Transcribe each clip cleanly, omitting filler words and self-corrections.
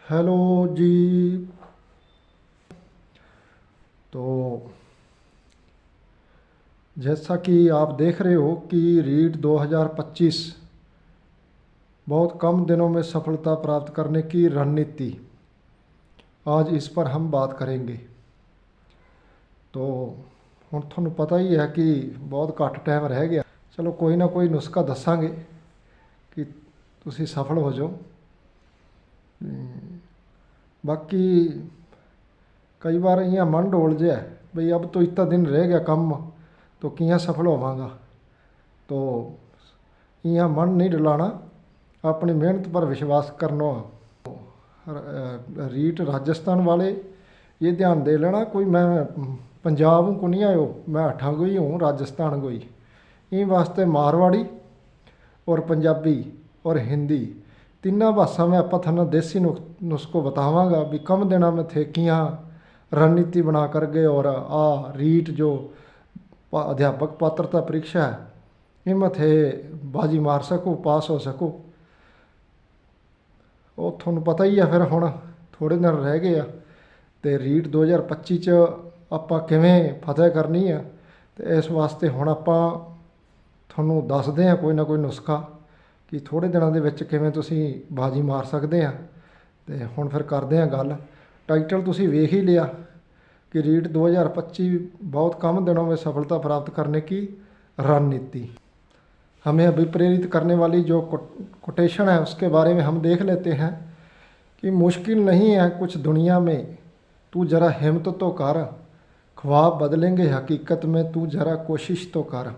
Hello जी। तो जैसा कि आप देख रहे हो कि रीट 2025 बहुत कम दिनों में सफलता प्राप्त करने की रणनीति, आज इस पर हम बात करेंगे। तो ਹੁਣ ਤੁਹਾਨੂੰ पता ही है कि बहुत घੱਟ टाइम रह गया। चलो कोई ना कोई नुस्खा दसांगे कि तुसी सफल हो जाओ। बाकी कई बार इं मन डोल जिहा है बई अब तो इतना दिन रह गया कम, तो कियां सफल होवांगा। तो इं मन नहीं डलाना, अपनी मेहनत पर विश्वास करना। रीट राजस्थान वाले ये ध्यान दे लेना, कोई मैं पंजाब को नहीं आयो, मैं अठा गई हूँ राजस्थान गई। इन वास्ते मारवाड़ी और पंजाबी और हिंदी तीनों भाषा में आप थाना देसी नुस्खों बतावांगा भी कम दिनों में थे कियां रणनीति बना कर गए। और रीट जो अध्यापक पात्रता परीक्षा है इनमें थे बाजी मार सको, पास हो सको। वो थोड़ा पता ही है। फिर हुण थोड़े दिन रह गए तो रीट 2025 च आपां किवें फतेह करनी है, तो इस वास्ते हुण आपां तुहानूं दसदे हैं कोई ना कोई नुस्खा कि थोड़े दिनों के विच किवें तुसीं बाजी मार सकते हैं। तो हुण फिर करते हैं गल। टाइटल तुसीं वेख ही लिया कि रीट 2025 बहुत कम दिनों में सफलता प्राप्त करने की रणनीति। हमें अभिप्रेरित करने वाली जो कोटेशन है उसके बारे में हम देख लेते हैं कि मुश्किल नहीं है कुछ दुनिया में, तू जरा हिम्मत तो कर, ख्वाब बदलेंगे हकीकत में, तू जरा कोशिश तो कर।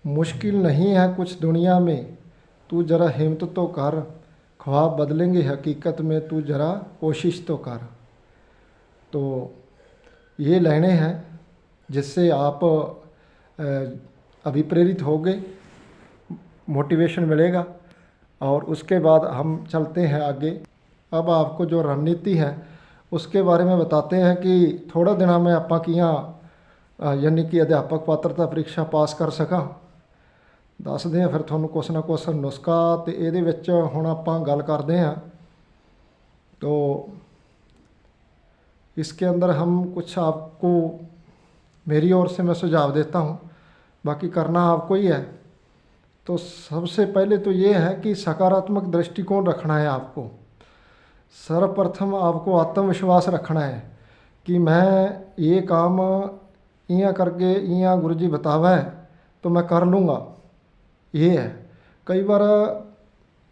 मुश्किल नहीं है कुछ दुनिया में, तू जरा हिम्मत तो कर, ख्वाब बदलेंगे हकीकत में, तू जरा कोशिश तो कर। तो ये लाइनें हैं जिससे आप अभिप्रेरित होगे, मोटिवेशन मिलेगा। और उसके बाद हम चलते हैं आगे। अब आपको जो रणनीति है उसके बारे में बताते हैं कि थोड़ा दिनों में आपां कियां यानी कि अध्यापक पात्रता परीक्षा पास कर सकां। दसदे हैं फिर तुहानूं कुछ ना कुछ नुस्खा। तो इहदे विच हुण आपां गल करदे हैं। तो इसके अंदर हम कुछ आपको मेरी ओर से मैं सुझाव देता हूँ, बाकी करना आपको ही है। तो सबसे पहले तो ये है कि सकारात्मक दृष्टिकोण रखना है आपको। सर्वप्रथम आपको आत्मविश्वास रखना है कि मैं ये काम इयां करके इयां गुरु जी बतावा है तो मैं कर लूँगा। ये है, कई बार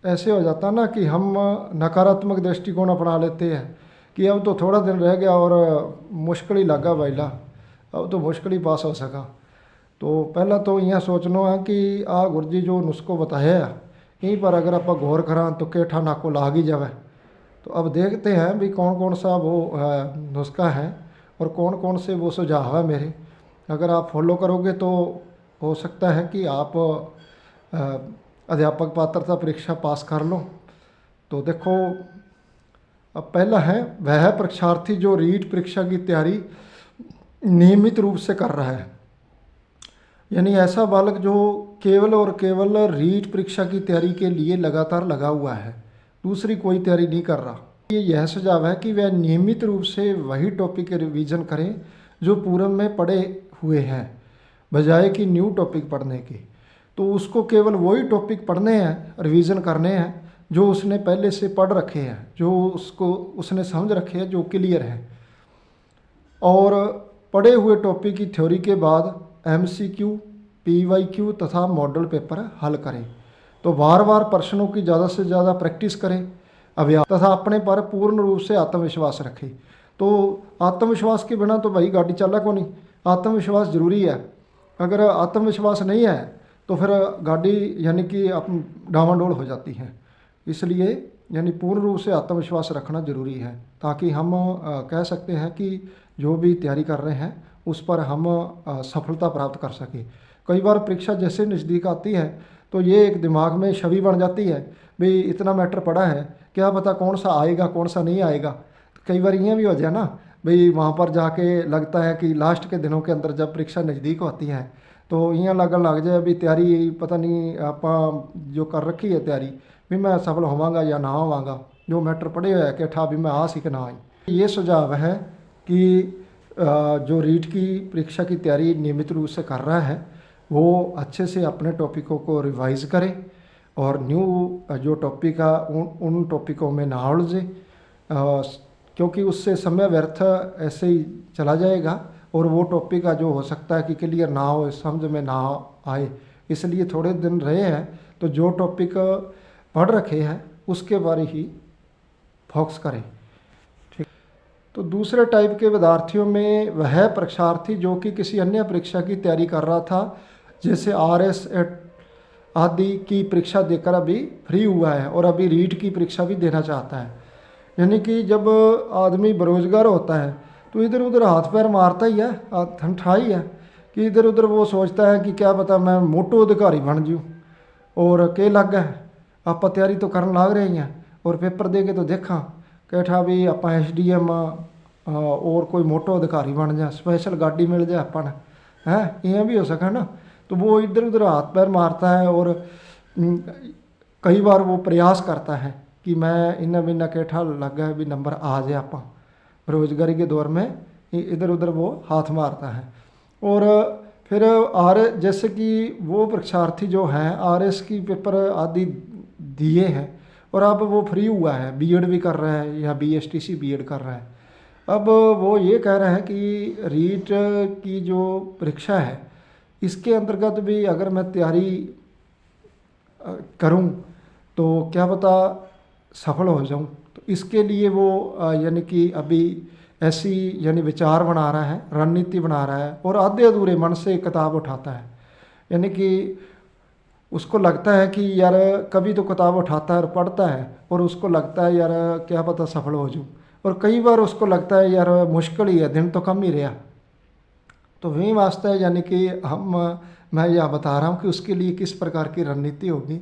ऐसे हो जाता ना कि हम नकारात्मक दृष्टिकोण अपना लेते हैं कि अब तो थोड़ा दिन रह गया और मुश्किल ही लगा भाईला, अब तो मुश्किल ही पास हो सका। तो पहला तो यह सोचना है कि गुरु जी जो नुस्खों बताया है यहीं पर अगर आप गौर करा तो केठा नाको लाग ही जाए। तो अब देखते हैं भी कौन कौन सा वो नुस्खा है और कौन कौन से वो सुझाव है मेरे। अगर आप फॉलो करोगे तो हो सकता है कि आप अध्यापक पात्रता परीक्षा पास कर लो। तो देखो, अब पहला है वह परीक्षार्थी जो रीट परीक्षा की तैयारी नियमित रूप से कर रहा है, यानी ऐसा बालक जो केवल और केवल रीट परीक्षा की तैयारी के लिए लगातार लगा हुआ है, दूसरी कोई तैयारी नहीं कर रहा। यह सुझाव है कि वह नियमित रूप से वही टॉपिक रिवीजन करें जो पूर्व में पढ़े हुए हैं, बजाय कि न्यू टॉपिक पढ़ने के। तो उसको केवल वही टॉपिक पढ़ने हैं, रिवीजन करने हैं जो उसने पहले से पढ़ रखे हैं, जो उसको उसने समझ रखे हैं, जो क्लियर है। और पढ़े हुए टॉपिक की थ्योरी के बाद MCQ, PYQ तथा मॉडल पेपर हल करें। तो बार बार प्रश्नों की ज़्यादा से ज़्यादा प्रैक्टिस करें, अभ्यास तथा अपने पर पूर्ण रूप से आत्मविश्वास रखें। तो आत्मविश्वास के बिना तो भाई गाड़ी चला को नहीं, आत्मविश्वास जरूरी है। अगर आत्मविश्वास नहीं है तो फिर गाड़ी यानी कि डावाडोल हो जाती है। इसलिए यानी पूर्ण रूप से आत्मविश्वास रखना ज़रूरी है, ताकि हम कह सकते हैं कि जो भी तैयारी कर रहे हैं उस पर हम सफलता प्राप्त कर सकें। कई बार परीक्षा जैसे नज़दीक आती है तो ये एक दिमाग में छवि बन जाती है, भाई इतना मैटर पड़ा है, क्या पता कौन सा आएगा कौन सा नहीं आएगा। तो कई बार यूँ भी हो जाए ना, भाई वहाँ पर जाके लगता है कि लास्ट के दिनों के अंदर जब परीक्षा नज़दीक होती है तो यूँ लगन लग जाए भी तैयारी पता नहीं आप जो कर रखी है तैयारी भी मैं सफल होवांगा या ना होवांगा, जो मैटर पढ़े हुए है कि ठा भी मैं आ सी कि ना आई। ये सुझाव है कि जो रीट की परीक्षा की तैयारी नियमित रूप से कर रहा है वो अच्छे से अपने टॉपिकों को रिवाइज करे और न्यू जो टॉपिक है उन टॉपिकों में ना उलझे, क्योंकि उससे समय व्यर्थ ऐसे ही चला जाएगा और वो टॉपिक का जो हो सकता है कि क्लियर ना हो, समझ में ना आए। इसलिए थोड़े दिन रहे हैं तो जो टॉपिक पढ़ रखे हैं उसके बारे ही फोकस करें। ठीक। तो दूसरे टाइप के विद्यार्थियों में वह परीक्षार्थी जो कि किसी अन्य परीक्षा की तैयारी कर रहा था, जैसे RS आदि की परीक्षा देकर अभी फ्री हुआ है और अभी रीट की परीक्षा भी देना चाहता है। यानी कि जब आदमी बेरोजगार होता है तो इधर उधर हाथ पैर मारता ही है, ठंठा ही है कि इधर उधर वो सोचता है कि क्या पता मैं मोटो अधिकारी बन जाऊँ और के लग है आप तैयारी तो करन लग रहे हैं और पेपर दे के तो देखा कैठा भी आप SDM और कोई मोटो अधिकारी बन जाए, स्पेशल गाड़ी मिल जाए अपन है, ये भी हो सके ना। तो वो इधर उधर हाथ पैर मारता है और कई बार वो प्रयास करता है कि मैं इन्ना बिना कैठा लग गया भी नंबर आ जाए आप, बेरोजगारी के दौर में इधर उधर वो हाथ मारता है। और फिर जैसे कि वो परीक्षार्थी जो हैं RS की पेपर आदि दिए हैं और अब वो फ्री हुआ है, B.Ed भी कर रहा है या BSTC B.Ed कर रहा है। अब वो ये कह रहे हैं कि रीट की जो परीक्षा है इसके अंतर्गत भी अगर मैं तैयारी करूं तो क्या पता सफल हो जाऊं। तो इसके लिए वो यानी कि अभी ऐसी यानी विचार बना रहा है, रणनीति बना रहा है और आधे अधूरे मन से किताब उठाता है। यानी कि उसको लगता है कि यार कभी तो किताब उठाता है और पढ़ता है और उसको लगता है यार क्या पता सफल हो जाऊँ, और कई बार उसको लगता है यार मुश्किल ही है, दिन तो कम ही रहा। तो वही वास्ते यानी कि मैं यह बता रहा हूँ कि उसके लिए किस प्रकार की रणनीति होगी।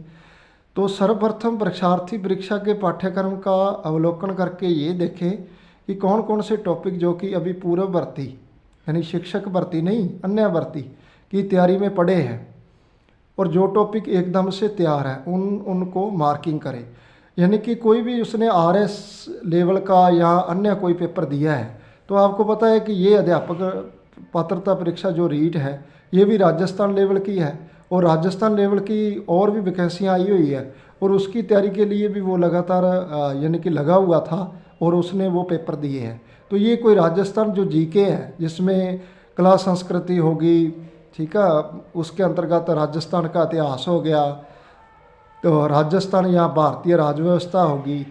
तो सर्वप्रथम परीक्षार्थी परीक्षा के पाठ्यक्रम का अवलोकन करके ये देखें कि कौन कौन से टॉपिक जो कि अभी पूर्व भर्ती यानी शिक्षक भर्ती नहीं अन्य भर्ती की तैयारी में पड़े हैं और जो टॉपिक एकदम से तैयार है उनको मार्किंग करें। यानी कि कोई भी उसने RS लेवल का या अन्य कोई पेपर दिया है तो आपको पता है कि ये अध्यापक पात्रता परीक्षा जो रीट है ये भी राजस्थान लेवल की है और राजस्थान लेवल की और भी वैकेंसियाँ आई हुई है और उसकी तैयारी के लिए भी वो लगातार यानी कि लगा हुआ था और उसने वो पेपर दिए हैं। तो ये कोई राजस्थान जो GK है जिसमें कला संस्कृति होगी, ठीक है, उसके अंतर्गत राजस्थान का इतिहास हो गया, तो राजस्थान या भारतीय राजव्यवस्था होगी,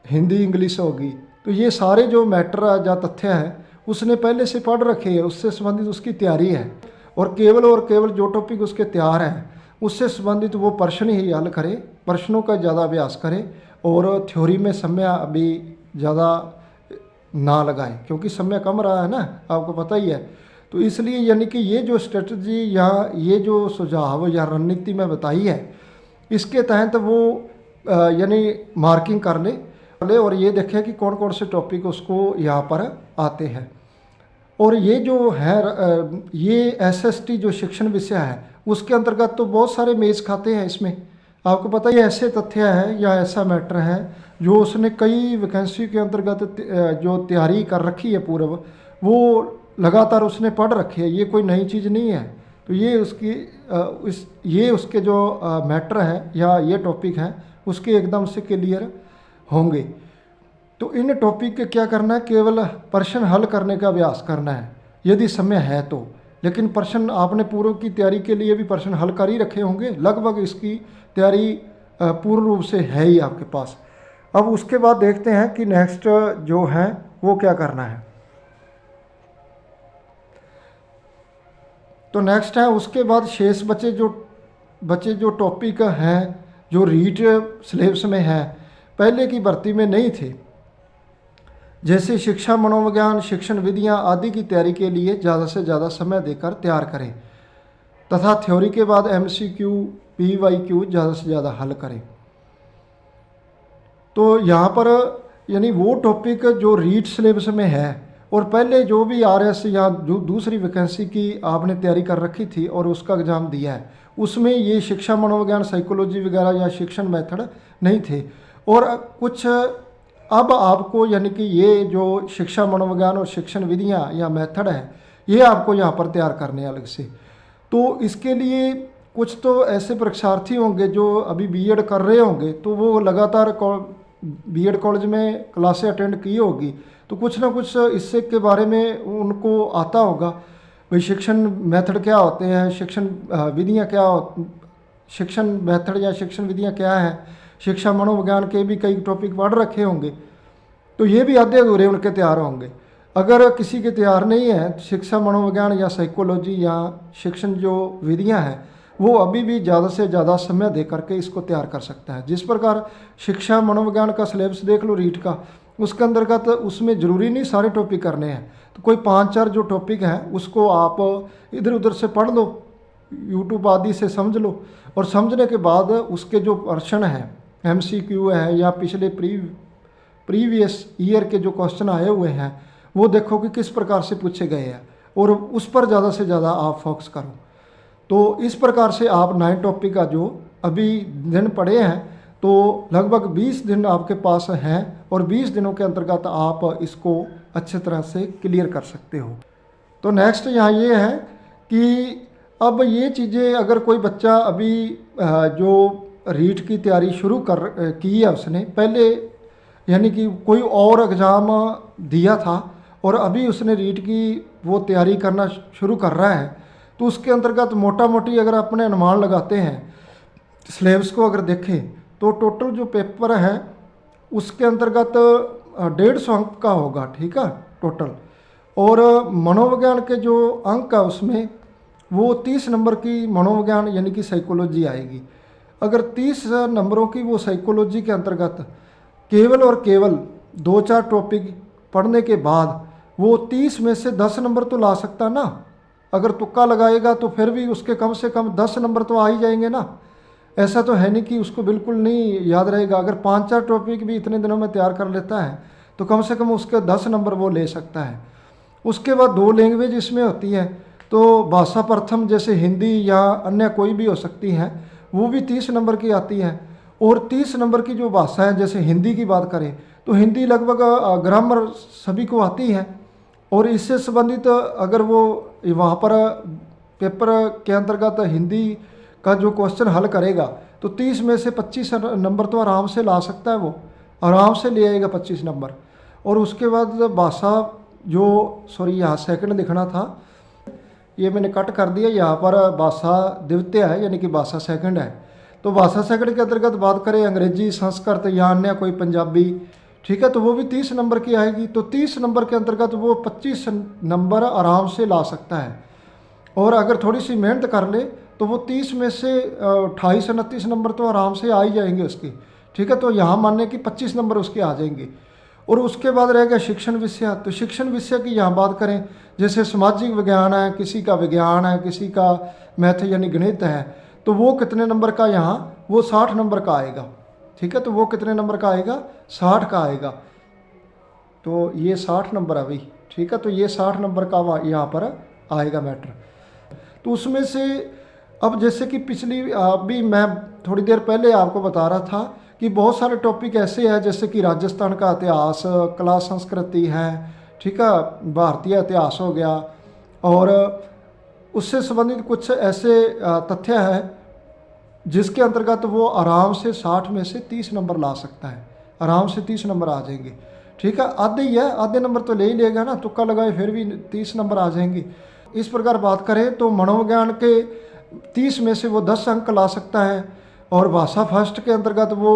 हिंदी इंग्लिश होगी, तो ये सारे जो मैटर या तथ्य हैं उसने पहले से पढ़ रखे हैं, उससे संबंधित उसकी तैयारी है और केवल जो टॉपिक उसके तैयार हैं उससे संबंधित वो प्रश्न ही हल करे, प्रश्नों का ज़्यादा अभ्यास करे और थ्योरी में समय अभी ज़्यादा ना लगाए क्योंकि समय कम रहा है ना, आपको पता ही है। तो इसलिए यानी कि ये जो स्ट्रेटजी या ये जो सुझाव या रणनीति मैं बताई है इसके तहत वो यानी मार्किंग कर ले और ये देखें कि कौन कौन से टॉपिक उसको यहाँ पर आते हैं। और ये जो है ये SST जो शिक्षण विषय है उसके अंतर्गत तो बहुत सारे मेज खाते हैं। इसमें आपको पता है ऐसे तथ्य है या ऐसा मैटर है जो उसने कई वैकेंसी के अंतर्गत जो तैयारी कर रखी है पूर्व वो लगातार उसने पढ़ रखी है, ये कोई नई चीज़ नहीं है। तो ये उसकी ये उसके जो मैटर है या ये टॉपिक है उसके एकदम से क्लियर होंगे। तो इन टॉपिक के क्या करना है, केवल प्रश्न हल करने का अभ्यास करना है यदि समय है तो, लेकिन प्रश्न आपने पूर्व की तैयारी के लिए भी प्रश्न हल कर ही रखे होंगे, लगभग इसकी तैयारी पूर्ण रूप से है ही आपके पास। अब उसके बाद देखते हैं कि नेक्स्ट जो है वो क्या करना है। तो नेक्स्ट है उसके बाद शेष बचे जो टॉपिक हैं जो रीट सिलेबस में है पहले की भर्ती में नहीं थे, जैसे शिक्षा मनोविज्ञान शिक्षण विधियां आदि की तैयारी के लिए ज़्यादा से ज़्यादा समय देकर तैयार करें तथा थ्योरी के बाद MCQ PYQ ज़्यादा से ज़्यादा हल करें। तो यहाँ पर यानी वो टॉपिक जो रीट सिलेबस में है और पहले जो भी RS या जो दूसरी वैकेंसी की आपने तैयारी कर रखी थी और उसका एग्ज़ाम दिया है उसमें ये शिक्षा मनोविज्ञान साइकोलॉजी वगैरह या शिक्षण मेथड नहीं थे और कुछ अब आपको यानी कि ये जो शिक्षा मनोविज्ञान और शिक्षण विधियाँ या मेथड है, ये आपको यहाँ पर तैयार करने अलग से। तो इसके लिए कुछ तो ऐसे परीक्षार्थी होंगे जो अभी बीएड कर रहे होंगे, तो वो लगातार बीएड कॉलेज में क्लासें अटेंड की होगी, तो कुछ ना कुछ इससे के बारे में उनको आता होगा। भाई शिक्षण मेथड क्या होते हैं, शिक्षण विधियाँ क्या शिक्षण मेथड या शिक्षण विधियाँ क्या हैं, शिक्षा मनोविज्ञान के भी कई टॉपिक पढ़ रखे होंगे, तो ये भी आधे अधूरे उनके तैयार होंगे। अगर किसी के तैयार नहीं है शिक्षा मनोविज्ञान या साइकोलॉजी या शिक्षण जो विधियाँ हैं, वो अभी भी ज़्यादा से ज़्यादा समय दे करके इसको तैयार कर सकता है। जिस प्रकार शिक्षा मनोविज्ञान का सिलेबस देख लो रीट का, उसके अंतर्गत उसमें ज़रूरी नहीं सारे टॉपिक करने हैं, तो कोई 5-4 जो टॉपिक हैं उसको आप इधर उधर से पढ़ लो, यूट्यूब आदि से समझ लो, और समझने के बाद उसके जो प्रश्न हैं, MCQ है या पिछले प्रीवियस ईयर के जो क्वेश्चन आए हुए हैं, वो देखो कि किस प्रकार से पूछे गए हैं, और उस पर ज़्यादा से ज़्यादा आप फोकस करो। तो इस प्रकार से आप 9 टॉपिक का जो अभी दिन पड़े हैं, तो लगभग 20 दिन आपके पास हैं, और 20 दिनों के अंतर्गत आप इसको अच्छे तरह से क्लियर कर सकते हो। तो नेक्स्ट यहाँ ये है कि अब ये चीज़ें अगर कोई बच्चा अभी जो रीट की तैयारी शुरू की है उसने पहले, यानी कि कोई और एग्ज़ाम दिया था और अभी उसने रीट की वो तैयारी करना शुरू कर रहा है, तो उसके अंतर्गत मोटा मोटी अगर अपने अनुमान लगाते हैं, सिलेबस को अगर देखें तो टोटल जो पेपर है उसके अंतर्गत 150 अंक का होगा, ठीक है टोटल। और मनोविज्ञान के जो अंक है उसमें वो 30 नंबर की मनोविज्ञान यानी कि साइकोलॉजी आएगी। अगर 30 नंबरों की वो साइकोलॉजी के अंतर्गत केवल और केवल 2-4 टॉपिक पढ़ने के बाद वो 30 में से 10 नंबर तो ला सकता ना। अगर तुक्का लगाएगा तो फिर भी उसके कम से कम 10 नंबर तो आ ही जाएंगे ना। ऐसा तो है नहीं कि उसको बिल्कुल नहीं याद रहेगा। अगर 5-4 टॉपिक भी इतने दिनों में तैयार कर लेता है तो कम से कम उसके 10 नंबर वो ले सकता है। उसके बाद 2 लैंग्वेज इसमें होती है, तो भाषा प्रथम जैसे हिंदी या अन्य कोई भी हो सकती है, वो भी 30 नंबर की आती है। और 30 नंबर की जो भाषा है, जैसे हिंदी की बात करें तो हिंदी लगभग ग्रामर सभी को आती है, और इससे संबंधित अगर वो वहाँ पर पेपर के अंतर्गत हिंदी का जो क्वेश्चन हल करेगा तो 30 में से 25 नंबर तो आराम से ला सकता है, वो आराम से ले आएगा 25 नंबर। और उसके बाद भाषा जो यहाँ सेकंड लिखना था, ये मैंने कट कर दिया, यहाँ पर भाषा द्वितीय है यानी कि भाषा सेकंड है। तो भाषा सेकंड के अंतर्गत बात करें अंग्रेजी, संस्कृत या अन्य कोई पंजाबी, ठीक है, तो वो भी 30 नंबर की आएगी। तो 30 नंबर के अंतर्गत वो 25 नंबर आराम से ला सकता है। और अगर थोड़ी सी मेहनत कर ले तो वो 30 में से 28-29 नंबर तो आराम से आ ही जाएंगे उसके, ठीक है। तो यहाँ मानने कि 25 नंबर उसके आ जाएंगे। और उसके बाद रहेगा शिक्षण विषय। तो शिक्षण विषय की यहाँ बात करें, जैसे सामाजिक विज्ञान है, किसी का विज्ञान है, किसी का मैथ यानी गणित है, तो वो कितने नंबर का, यहाँ वो 60 नंबर का आएगा, ठीक है। तो वो कितने नंबर का आएगा, 60 का आएगा। तो ये 60 नंबर है भाई, ठीक है। तो ये 60 नंबर का यहाँ पर आएगा मैटर। तो उसमें से अब जैसे कि पिछली अभी मैं थोड़ी देर पहले आपको बता रहा था कि बहुत सारे टॉपिक ऐसे हैं, जैसे कि राजस्थान का इतिहास, कला संस्कृति है, ठीक है, भारतीय इतिहास हो गया, और उससे संबंधित कुछ ऐसे तथ्य हैं जिसके अंतर्गत वो आराम से 60 में से 30 नंबर ला सकता है, आराम से 30 नंबर आ जाएंगे, ठीक है। आधे ही है, आधे नंबर तो ले ही लेगा ना, तुक्का लगाए फिर भी 30 नंबर आ जाएंगे। इस प्रकार बात करें तो मनोविज्ञान के 30 में से वो 10 अंक ला सकता है, और भाषा फर्स्ट के अंतर्गत वो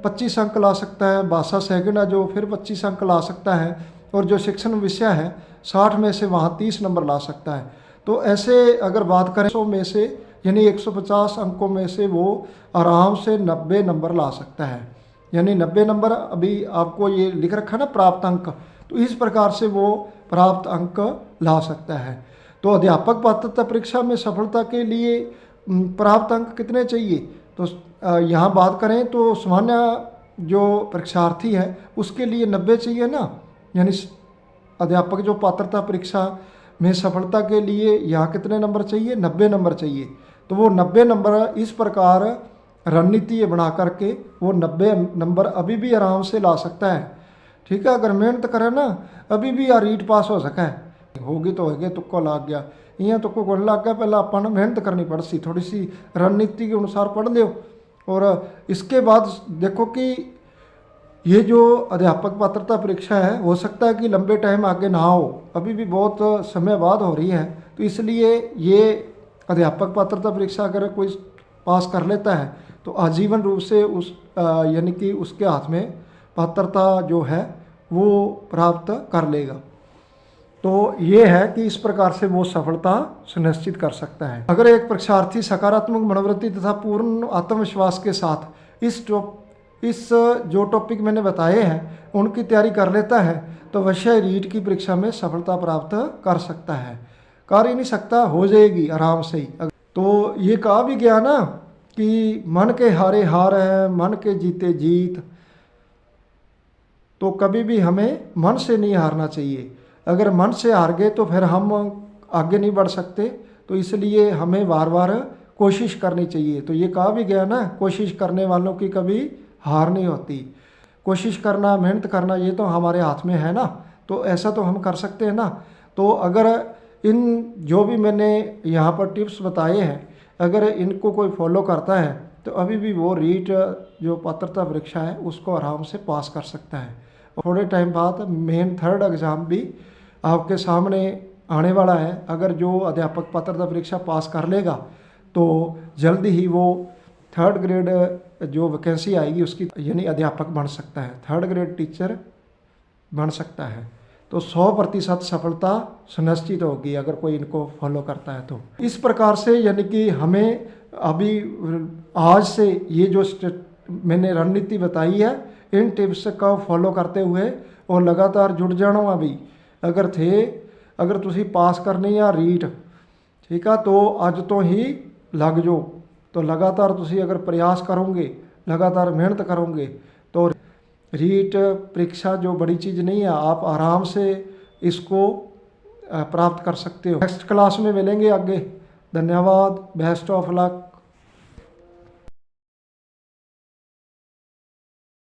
25 अंक ला सकता है, भाषा सेकंड है जो फिर 25 अंक ला सकता है, और जो शिक्षण विषय है 60 में से वहाँ 30 नंबर ला सकता है। तो ऐसे अगर बात करें 100 में से यानी 150 अंकों में से वो आराम से 90 नंबर ला सकता है, यानी 90 नंबर अभी आपको ये लिख रखा है ना प्राप्त अंक, तो इस प्रकार से वो प्राप्त अंक ला सकता है। तो अध्यापक पात्रता परीक्षा में सफलता के लिए प्राप्त अंक कितने चाहिए, तो यहाँ बात करें तो सामान्य जो परीक्षार्थी है उसके लिए 90 चाहिए ना, यानी अध्यापक जो पात्रता परीक्षा में सफलता के लिए यहाँ कितने नंबर चाहिए, 90 नंबर चाहिए। तो वो 90 नंबर इस प्रकार रणनीति बना करके वो 90 नंबर अभी भी आराम से ला सकता है। ठीक है। अगर मेहनत करे ना अभी भी यार रीट पास हो सका है, होगी तो होगी, तुक्को लाग गया इं तुक्को को लग गया, पहले अपन मेहनत करनी पड़ सी, थोड़ी सी रणनीति के अनुसार पढ़ लियो। और इसके बाद देखो कि ये जो अध्यापक पात्रता परीक्षा है हो सकता है कि लंबे टाइम आगे ना हो, अभी भी बहुत समय बाद हो रही है, तो इसलिए ये अध्यापक पात्रता परीक्षा अगर कोई पास कर लेता है तो आजीवन रूप से उस यानी कि उसके हाथ में पात्रता जो है वो प्राप्त कर लेगा। तो ये है कि इस प्रकार से वो सफलता सुनिश्चित कर सकता है। अगर एक परीक्षार्थी सकारात्मक मनोवृत्ति तथा पूर्ण आत्मविश्वास के साथ इस जो टॉपिक मैंने बताए हैं उनकी तैयारी कर लेता है तो अवश्य रीट की परीक्षा में सफलता प्राप्त कर सकता है। कर ही नहीं सकता, हो जाएगी आराम से ही। तो ये कहा भी गया ना कि मन के हारे हार है, मन के जीते जीत। तो कभी भी हमें मन से नहीं हारना चाहिए। अगर मन से हार गए तो फिर हम आगे नहीं बढ़ सकते, तो इसलिए हमें बार बार कोशिश करनी चाहिए। तो ये कहा भी गया ना, कोशिश करने वालों की कभी हार नहीं होती। कोशिश करना, मेहनत करना ये तो हमारे हाथ में है ना, तो ऐसा तो हम कर सकते हैं ना। तो अगर इन जो भी मैंने यहाँ पर टिप्स बताए हैं अगर इनको कोई फॉलो करता है तो अभी भी वो रीट जो पात्रता परीक्षा है उसको आराम से पास कर सकता है। थोड़े टाइम बाद मेन थर्ड एग्ज़ाम भी आपके सामने आने वाला है। अगर जो अध्यापक पात्रता परीक्षा पास कर लेगा तो जल्दी ही वो थर्ड ग्रेड जो वैकेंसी आएगी उसकी यानी अध्यापक बन सकता है, थर्ड ग्रेड टीचर बन सकता है। तो 100% सफलता सुनिश्चित होगी अगर कोई इनको फॉलो करता है। तो इस प्रकार से यानी कि हमें अभी आज से ये जो मैंने रणनीति बताई है इन टिप्स का फॉलो करते हुए और लगातार जुड़ जाना अभी अगर तुसी पास करनी या रीट, ठीक है, तो अज तो ही लग जाओ। तो लगातार तुसी अगर प्रयास करोगे, लगातार मेहनत करोगे तो रीट परीक्षा जो बड़ी चीज़ नहीं है, आप आराम से इसको प्राप्त कर सकते हो। नेक्स्ट क्लास में मिलेंगे आगे। धन्यवाद, बेस्ट ऑफ लक।